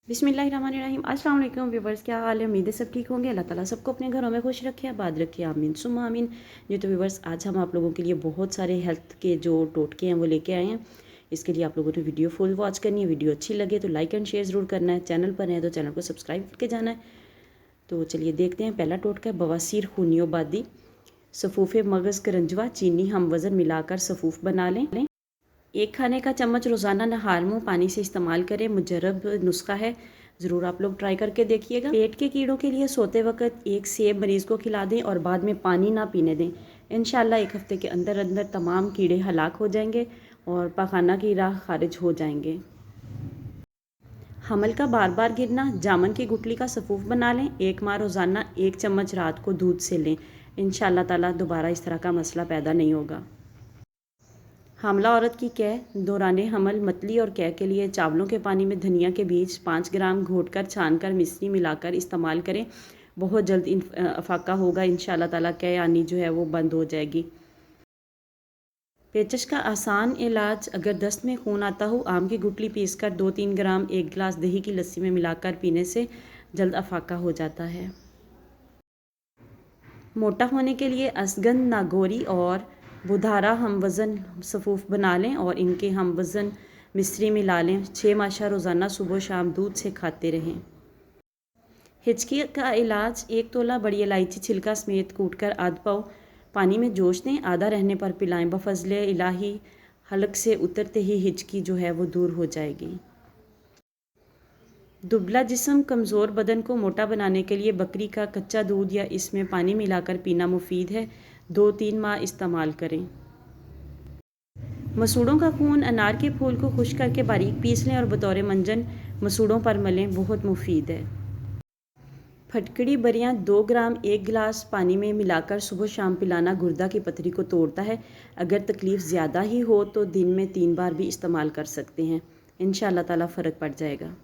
बिस्मिल्लाहिर्रहमानिर्रहीम। अस्सलाम वालेकुम व्यूवर्स, क्या हाल है? उम्मीद है सब ठीक होंगे। अल्लाह ताला सबको अपने घरों में खुश रखे, आबाद रखे, आमीन सुम्मा आमीन। जी तो व्यूवर्स, आज हम आप लोगों के लिए बहुत सारे हेल्थ के जो टोटके हैं वो लेके आए हैं। इसके लिए आप लोगों ने वीडियो फुल वॉच करनी है। वीडियो अच्छी लगे तो लाइक एंड शेयर ज़रूर करना है। चैनल पर है तो चैनल को सब्सक्राइब करके जाना है। तो चलिए देखते हैं। पहला टोटका है बवासीर खूनियोबादी। सफ़ूफ़े मगज़ करंजवा चीनी हम वज़न मिलाकर सफ़ूफ़ बना लें। एक खाने का चम्मच रोज़ाना नहार मुँह पानी से इस्तेमाल करें। मुजर्रब नुस्खा है, ज़रूर आप लोग ट्राई करके देखिएगा। पेट के कीड़ों के लिए सोते वक्त एक सेब मरीज़ को खिला दें और बाद में पानी ना पीने दें। इंशाल्लाह एक हफ़्ते के अंदर अंदर तमाम कीड़े हलाक हो जाएंगे और पाखाना की राह खारिज हो जाएंगे। हमल का बार बार गिरना, जामन की गुठली का सफ़ूफ़ बना लें। एक माह रोज़ाना 1 चम्मच रात को दूध से लें। इंशाल्लाह ताला दोबारा इस तरह का मसला पैदा नहीं होगा। हामला औरत की कै, दौरान हमल मतली और कै के लिए चावलों के पानी में धनिया के बीज 5 ग्राम घोटकर छानकर मिश्री मिलाकर इस्तेमाल करें। बहुत जल्द अफाका होगा। इंशाल्लाह ताला कै आनी जो है वो बंद हो जाएगी। पेचश का आसान इलाज, अगर दस्त में खून आता हो, आम की गुठली पीसकर 2-3 ग्राम 1 गिलास दही की लस्सी में मिलाकर पीने से जल्द अफाका हो जाता है। मोटा होने के लिए असगंध, नागौरी और बुधारा हम वज़न सफ़ूफ़ बना लें और इनके हम वज़न मिश्री मिला लें। 6 माशा रोज़ाना सुबह शाम दूध से खाते रहें। हिचकी का इलाज, 1 तोला बड़ी इलायची छिलका समेत कूटकर आध पाव पानी में जोश दें। आधा रहने पर पिलाएं। बफज़ले इलाही हलक से उतरते ही हिचकी जो है वो दूर हो जाएगी। दुबला जिस्म, कमज़ोर बदन को मोटा बनाने के लिए बकरी का कच्चा दूध या इसमें पानी मिलाकर पीना मुफीद है। 2-3 माह इस्तेमाल करें। मसूड़ों का खून, अनार के फूल को खुश्क करके बारीक पीस लें और बतौर मंजन मसूड़ों पर मलें। बहुत मुफीद है। फटकड़ी बरियाँ 2 ग्राम 1 गिलास पानी में मिलाकर सुबह शाम पिलाना गुर्दा की पथरी को तोड़ता है। अगर तकलीफ़ ज़्यादा ही हो तो दिन में 3 बार भी इस्तेमाल कर सकते हैं। इंशाअल्लाह ताला फ़र्क पड़ जाएगा।